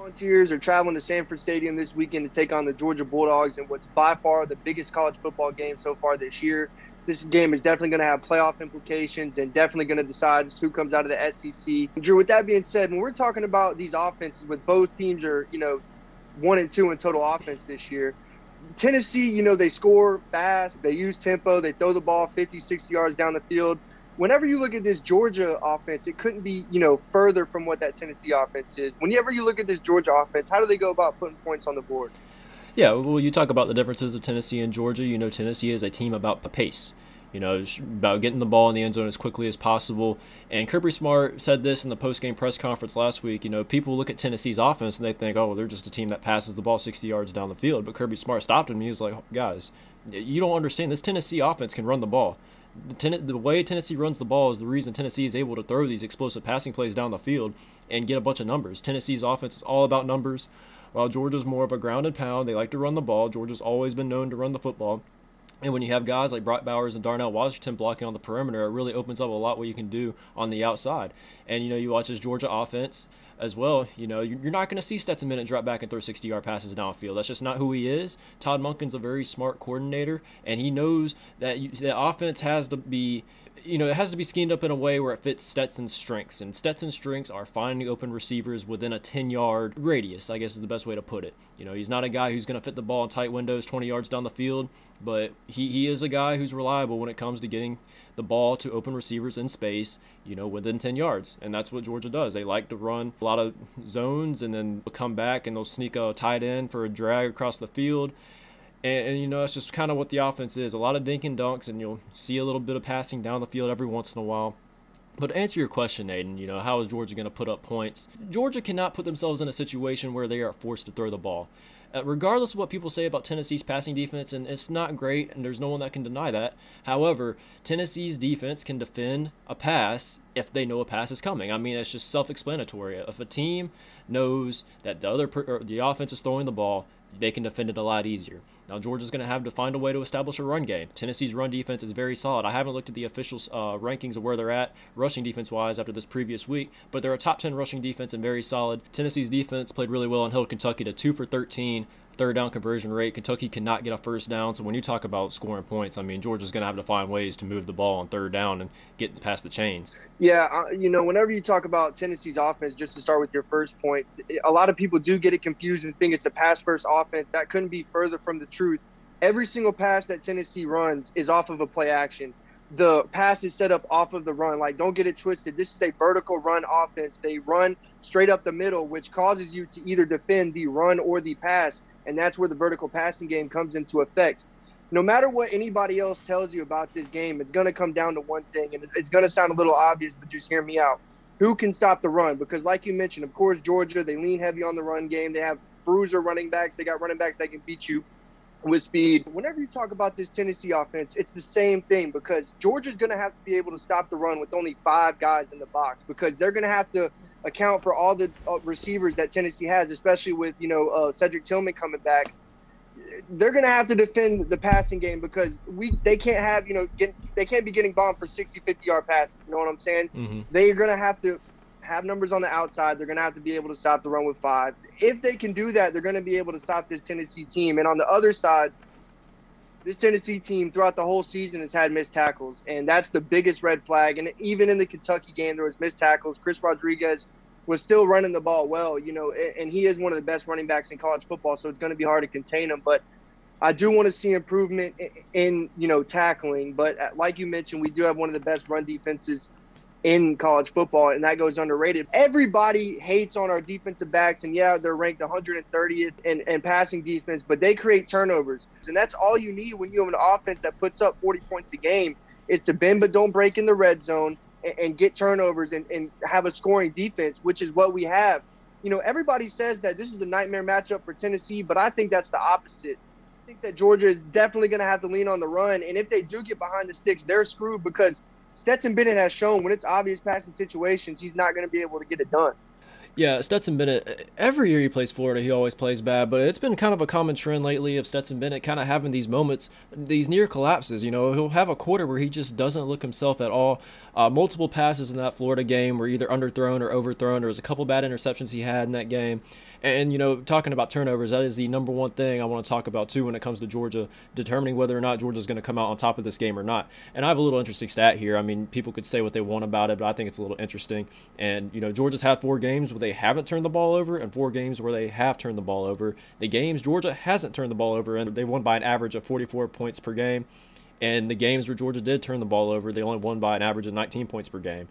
Volunteers are traveling to Sanford Stadium this weekend to take on the Georgia Bulldogs in what's by far the biggest college football game so far this year. This game is definitely going to have playoff implications and definitely going to decide who comes out of the SEC. Drew, with that being said, when we're talking about these offenses, with both teams are, 1 and 2 in total offense this year. Tennessee, they score fast, they use tempo, they throw the ball 50, 60 yards down the field. Whenever you look at this Georgia offense, it couldn't be, further from what that Tennessee offense is. Whenever you look at this Georgia offense, how do they go about putting points on the board? Yeah, well, you talk about the differences of Tennessee and Georgia. Tennessee is a team about the pace. It's about getting the ball in the end zone as quickly as possible. And Kirby Smart said this in the post-game press conference last week. People look at Tennessee's offense and they think, oh, well, they're just a team that passes the ball 60 yards down the field. But Kirby Smart stopped him and he was like, guys, you don't understand. This Tennessee offense can run the ball. The way Tennessee runs the ball is the reason Tennessee is able to throw these explosive passing plays down the field and get a bunch of numbers. Tennessee's offense is all about numbers, while Georgia's more of a ground and pound. They like to run the ball. Georgia's always been known to run the football. And when you have guys like Brock Bowers and Darnell Washington blocking on the perimeter, it really opens up a lot what you can do on the outside. And, you watch this Georgia offense as well. You're not going to see Stetson Bennett drop back and throw 60-yard passes downfield. That's just not who he is. Todd Monken's a very smart coordinator, and he knows that the offense has to be it has to be schemed up in a way where it fits Stetson's strengths. And Stetson's strengths are finding open receivers within a 10-yard radius, I guess is the best way to put it. He's not a guy who's going to fit the ball in tight windows 20 yards down the field, but he is a guy who's reliable when it comes to getting the ball to open receivers in space, within 10 yards. And that's what Georgia does. They like to run a lot of zones and then come back and they'll sneak a tight end for a drag across the field. And that's just kind of what the offense is. A lot of dink and dunks, and you'll see a little bit of passing down the field every once in a while. But to answer your question, Aiden, how is Georgia going to put up points? Georgia cannot put themselves in a situation where they are forced to throw the ball. Regardless of what people say about Tennessee's passing defense, and it's not great, and there's no one that can deny that. However, Tennessee's defense can defend a pass if they know a pass is coming. I mean, it's just self-explanatory. If a team knows that the offense is throwing the ball, they can defend it a lot easier. Now, Georgia's going to have to find a way to establish a run game. Tennessee's run defense is very solid. I haven't looked at the official rankings of where they're at rushing defense-wise after this previous week, but they're a top 10 rushing defense and very solid. Tennessee's defense played really well and held Kentucky to 2 for 13 third down conversion rate. Kentucky cannot get a first down, so when you talk about scoring points, I mean, Georgia's going to have to find ways to move the ball on third down and get past the chains. Yeah, whenever you talk about Tennessee's offense, just to start with your first point, a lot of people do get it confused and think it's a pass-first offense. That couldn't be further from the truth. Every single pass that Tennessee runs is off of a play action. The pass is set up off of the run. Like, don't get it twisted. This is a vertical run offense. They run straight up the middle, which causes you to either defend the run or the pass, and that's where the vertical passing game comes into effect. No matter what anybody else tells you about this game, it's going to come down to one thing, and it's going to sound a little obvious, but just hear me out. Who can stop the run? Because like you mentioned, of course, Georgia, they lean heavy on the run game. They have bruiser running backs. They got running backs that can beat you with speed. Whenever you talk about this Tennessee offense, it's the same thing, because Georgia's going to have to be able to stop the run with only 5 guys in the box, because they're going to have to account for all the receivers that Tennessee has, especially with, Cedric Tillman coming back. They're going to have to defend the passing game, because they can't have, they can't be getting bombed for 60, 50-yard passes. You know what I'm saying? Mm-hmm. They're going to have to have numbers on the outside. They're going to have to be able to stop the run with 5. If they can do that, they're going to be able to stop this Tennessee team. And on the other side, this Tennessee team throughout the whole season has had missed tackles, and that's the biggest red flag. And even in the Kentucky game, there was missed tackles. Chris Rodriguez was still running the ball well, and he is one of the best running backs in college football, so it's going to be hard to contain him. But I do want to see improvement in tackling. But like you mentioned, we do have one of the best run defenses in college football, and that goes underrated. Everybody hates on our defensive backs, and yeah, they're ranked 130th in passing defense, but they create turnovers. And that's all you need when you have an offense that puts up 40 points a game, is to bend but don't break in the red zone and get turnovers and have a scoring defense, which is what we have. Everybody says that this is a nightmare matchup for Tennessee, but I think that's the opposite. I think that Georgia is definitely going to have to lean on the run, and if they do get behind the sticks, they're screwed, because Stetson Bennett has shown when it's obvious passing situations, he's not going to be able to get it done. Yeah, Stetson Bennett, every year he plays Florida, he always plays bad, but it's been kind of a common trend lately of Stetson Bennett kind of having these moments, these near collapses. He'll have a quarter where he just doesn't look himself at all. Multiple passes in that Florida game were either underthrown or overthrown. There was a couple bad interceptions he had in that game. And, talking about turnovers, that is the number one thing I want to talk about, too, when it comes to Georgia, determining whether or not Georgia's going to come out on top of this game or not. And I have a little interesting stat here. I mean, people could say what they want about it, but I think it's a little interesting. And, Georgia's had 4 games where they haven't turned the ball over and 4 games where they have turned the ball over. The games Georgia hasn't turned the ball over, and they've won by an average of 44 points per game. And the games where Georgia did turn the ball over, they only won by an average of 19 points per game.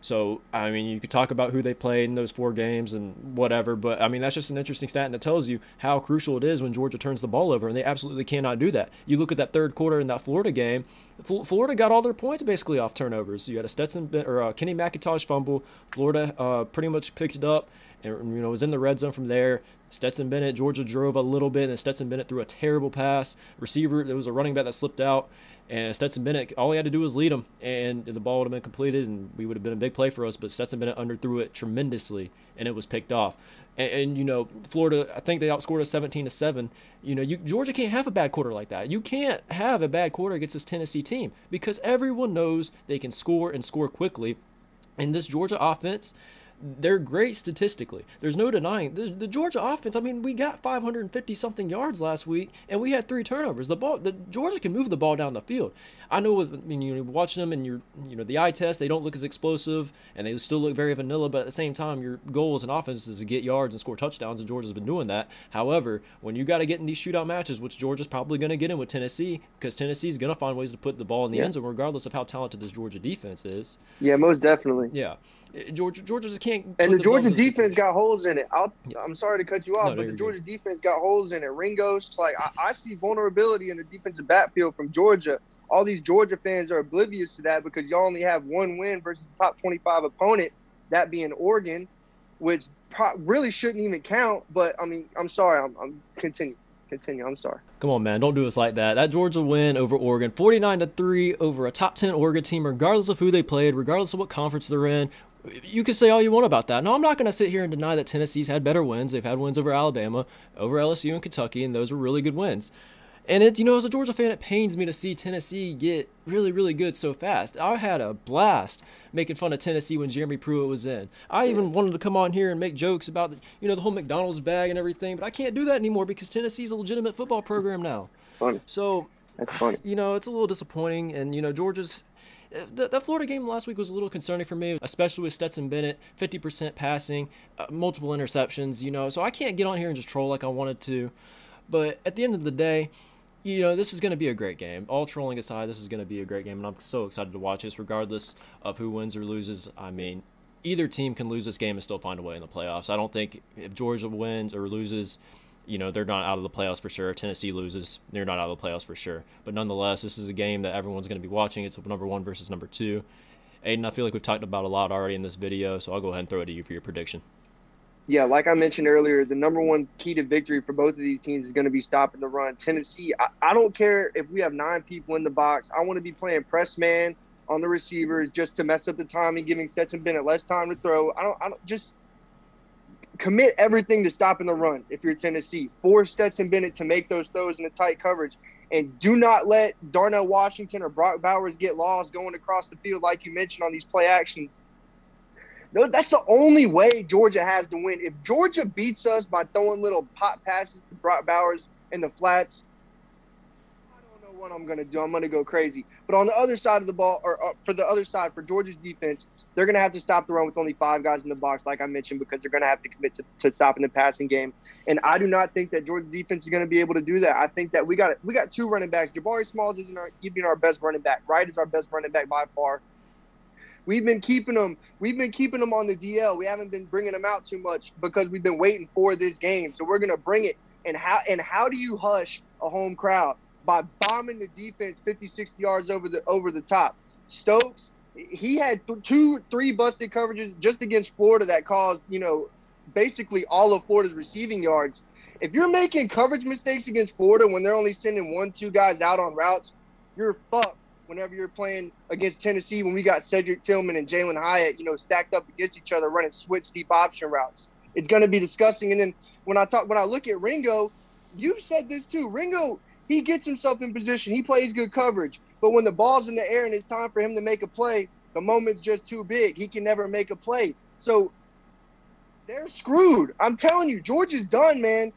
So, I mean, you could talk about who they played in those 4 games and whatever, but, I mean, that's just an interesting stat, and it tells you how crucial it is when Georgia turns the ball over, and they absolutely cannot do that. You look at that third quarter in that Florida game, Florida got all their points basically off turnovers. You had a Kenny McIntosh fumble. Florida pretty much picked it up and, was in the red zone from there. Stetson Bennett, Georgia drove a little bit, and Stetson Bennett threw a terrible pass. Receiver, there was a running back that slipped out. And Stetson Bennett, all he had to do was lead him, and the ball would have been completed, and we would have been a big play for us. But Stetson Bennett underthrew it tremendously, and it was picked off. And Florida, I think they outscored us 17-7. Georgia can't have a bad quarter like that. You can't have a bad quarter against this Tennessee team because everyone knows they can score and score quickly. And this Georgia offense, they're great statistically. There's no denying the Georgia offense. I mean, we got 550 something yards last week, and we had 3 turnovers. The Georgia can move the ball down the field. I know you're watching them and the eye test, they don't look as explosive and they still look very vanilla, but at the same time, your goal as an offense is to get yards and score touchdowns, and Georgia's been doing that. However, when you got to get in these shootout matches, which Georgia's probably going to get in with Tennessee, because Tennessee's going to find ways to put the ball in the end zone regardless of how talented this Georgia defense is. Yeah, most definitely. Yeah. Georgia just can't. And the Georgia defense got holes in it. I'm sorry to cut you off, but the Georgia defense got holes in it. Ringos, I see vulnerability in the defensive backfield from Georgia. All these Georgia fans are oblivious to that because y'all only have 1 win versus the top 25 opponent, that being Oregon, which really shouldn't even count. But, I mean, I'm sorry. I'm continue. I'm sorry. Come on, man. Don't do us like that. That Georgia win over Oregon, 49-3 over a top 10 Oregon team, regardless of who they played, regardless of what conference they're in. You can say all you want about that. No, I'm not going to sit here and deny that Tennessee's had better wins. They've had wins over Alabama, over LSU and Kentucky, and those were really good wins. And as a Georgia fan, it pains me to see Tennessee get really, really good so fast. I had a blast making fun of Tennessee when Jeremy Pruitt was in. I even wanted to come on here and make jokes about the whole McDonald's bag and everything, but I can't do that anymore because Tennessee's a legitimate football program now. Funny. So, that's funny. It's a little disappointing, and Georgia's. That Florida game last week was a little concerning for me, especially with Stetson Bennett, 50% passing, multiple interceptions. So I can't get on here and just troll like I wanted to. But at the end of the day, this is going to be a great game. All trolling aside, this is going to be a great game, and I'm so excited to watch this, regardless of who wins or loses. I mean, either team can lose this game and still find a way in the playoffs. I don't think if Georgia wins or loses, they're not out of the playoffs for sure. If Tennessee loses, they're not out of the playoffs for sure. But nonetheless, this is a game that everyone's going to be watching. It's number 1 versus number 2. Aiden, I feel like we've talked about a lot already in this video, so I'll go ahead and throw it to you for your prediction. Yeah, like I mentioned earlier, the number 1 key to victory for both of these teams is going to be stopping the run. Tennessee, I don't care if we have 9 people in the box. I want to be playing press man on the receivers just to mess up the timing, giving Stetson Bennett less time to throw. I don't just commit everything to stopping the run if you're Tennessee. Force Stetson Bennett to make those throws in the tight coverage. And do not let Darnell Washington or Brock Bowers get lost going across the field like you mentioned on these play actions. No, that's the only way Georgia has to win. If Georgia beats us by throwing little pop passes to Brock Bowers in the flats, I don't know what I'm going to do. I'm going to go crazy. But on the other side of the ball, or for the other side, for Georgia's defense, they're going to have to stop the run with only 5 guys in the box, like I mentioned, because they're going to have to commit to stopping the passing game. And I do not think that Georgia's defense is going to be able to do that. I think that we got 2 running backs. Jabari Smalls isn't even our best running back. Wright is our best running back by far. We've been keeping them on the DL. We haven't been bringing them out too much because we've been waiting for this game. So we're going to bring it. And how do you hush a home crowd? By bombing the defense 50, 60 yards over the top. Stokes, he had 3 busted coverages just against Florida that caused, basically all of Florida's receiving yards. If you're making coverage mistakes against Florida when they're only sending 1, 2 guys out on routes, you're fucked. whenever you're playing against Tennessee, when we got Cedric Tillman and Jalen Hyatt, stacked up against each other, running switch deep option routes. It's going to be disgusting. And then when I look at Ringo, you said this too. Ringo, he gets himself in position. He plays good coverage. But when the ball's in the air and it's time for him to make a play, the moment's just too big. He can never make a play. So they're screwed. I'm telling you, Georgia's done, man.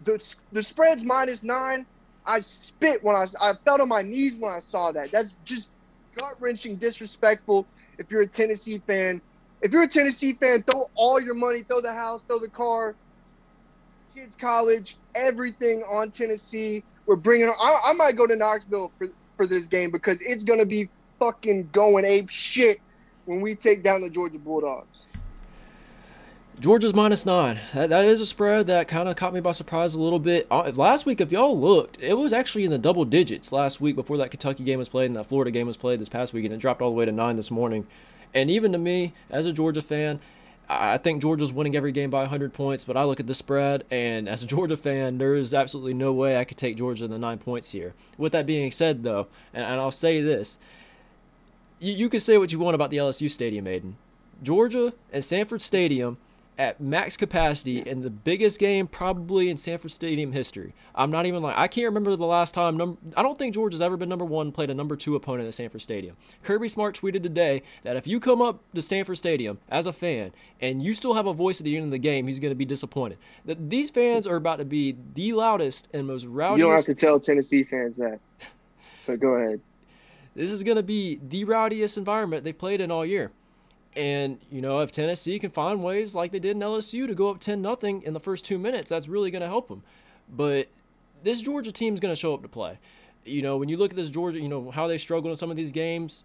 The spread's -9. I spit when I fell on my knees when I saw that. That's just gut-wrenching, disrespectful. If you're a Tennessee fan, throw all your money, throw the house, throw the car, kids' college, everything on Tennessee. We're bringing. I might go to Knoxville for this game because it's gonna be fucking going ape shit when we take down the Georgia Bulldogs. Georgia's -9. That is a spread that kind of caught me by surprise a little bit. Last week, if y'all looked, it was actually in the double digits last week before that Kentucky game was played and that Florida game was played this past week, and it dropped all the way to 9 this morning. And even to me, as a Georgia fan, I think Georgia's winning every game by 100 points, but I look at the spread, and as a Georgia fan, there is absolutely no way I could take Georgia in the 9 points here. With that being said, though, and I'll say this, you can say what you want about the LSU Stadium, Aiden. Georgia and Sanford Stadium at max capacity in the biggest game probably in Sanford Stadium history. I'm not even I can't remember the last time. I don't think Georgia's ever been number 1, played a number 2 opponent at Sanford Stadium. Kirby Smart tweeted today that if you come up to Sanford Stadium as a fan and you still have a voice at the end of the game, he's going to be disappointed. These fans are about to be the loudest and most rowdiest. You don't have to tell Tennessee fans that, but go ahead. This is going to be the rowdiest environment they've played in all year. And, if Tennessee can find ways like they did in LSU to go up 10-0 in the first 2 minutes, that's really going to help them. But this Georgia team is going to show up to play. When you look at this Georgia, how they struggled in some of these games,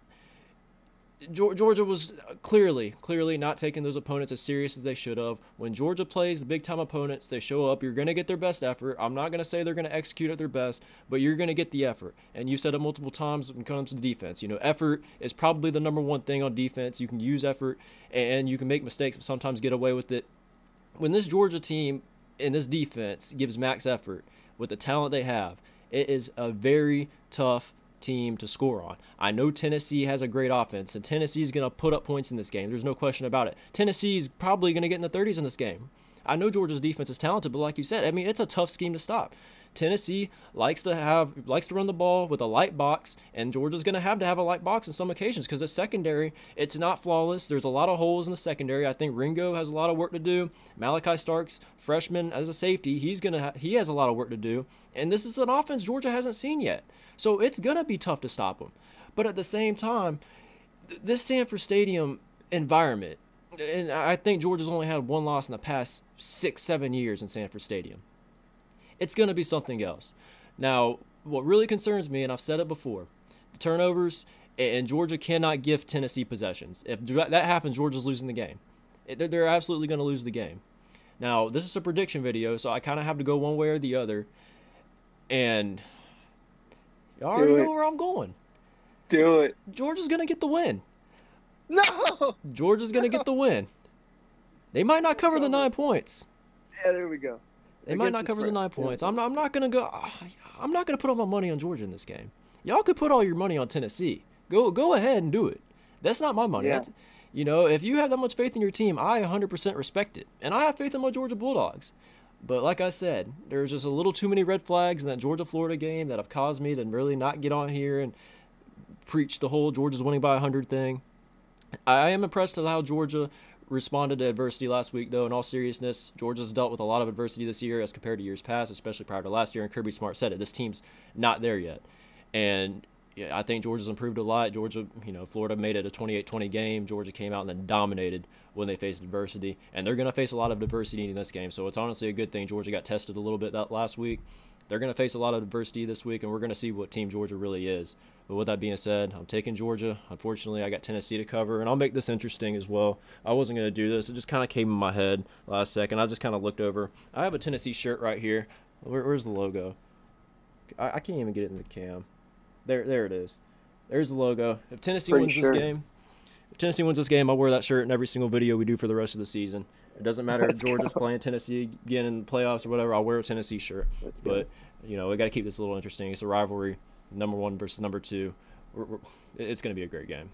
Georgia was clearly not taking those opponents as serious as they should have. When Georgia plays the big-time opponents, they show up. You're going to get their best effort. I'm not going to say they're going to execute at their best, but you're going to get the effort. And you said it multiple times when it comes to defense. Effort is probably the number one thing on defense. You can use effort, and you can make mistakes, but sometimes get away with it. When this Georgia team and this defense gives max effort with the talent they have, it is a very tough team to score on. I know Tennessee has a great offense, and Tennessee's going to put up points in this game. There's no question about it. Tennessee's probably going to get in the 30s in this game. I know Georgia's defense is talented, but like you said, it's a tough scheme to stop. Tennessee likes to run the ball with a light box, and Georgia's going to have a light box in some occasions because the secondary, it's not flawless. There's a lot of holes in the secondary. I think Ringo has a lot of work to do. Malachi Starks, freshman as a safety, he has a lot of work to do. And this is an offense Georgia hasn't seen yet. So it's going to be tough to stop them. But at the same time, this Sanford Stadium environment, and I think Georgia's only had one loss in the past 6-7 years in Sanford Stadium. It's going to be something else. Now, what really concerns me, and I've said it before, the turnovers, and Georgia cannot give Tennessee possessions. If that happens, Georgia's losing the game. They're absolutely going to lose the game. Now, this is a prediction video, so I kind of have to go one way or the other. And y'all already know where I'm going. Do it. Georgia's going to get the win. No! Georgia's going to get the win. They might not cover the 9 points. Yeah, there we go. They might not cover the 9 points. I'm not going to go. I'm not going to put all my money on Georgia in this game. Y'all could put all your money on Tennessee. Go ahead and do it. That's not my money. Yeah. If you have that much faith in your team, I 100% respect it. And I have faith in my Georgia Bulldogs. But like I said, there's just a little too many red flags in that Georgia-Florida game that have caused me to really not get on here and preach the whole Georgia's winning by 100 thing. I am impressed with how Georgia responded to adversity last week, though. In all seriousness, Georgia's dealt with a lot of adversity this year as compared to years past, especially prior to last year, and Kirby Smart said it. This team's not there yet. And I think Georgia's improved a lot. Georgia, Florida made it a 28-20 game. Georgia came out and then dominated when they faced adversity, and they're going to face a lot of adversity in this game, so it's honestly a good thing Georgia got tested a little bit that last week. They're going to face a lot of adversity this week, and we're going to see what team Georgia really is. But with that being said, I'm taking Georgia. Unfortunately, I got Tennessee to cover, and I'll make this interesting as well. I wasn't going to do this. It just kind of came in my head last second. I just kind of looked over. I have a Tennessee shirt right here. Where's the logo? I can't even get it in the cam. There it is. There's the logo. If Tennessee wins this game, I'll wear that shirt in every single video we do for the rest of the season. It doesn't matter if Georgia's playing Tennessee again in the playoffs or whatever. I'll wear a Tennessee shirt. But we got to keep this a little interesting. It's a rivalry, number 1 versus number 2. It's going to be a great game.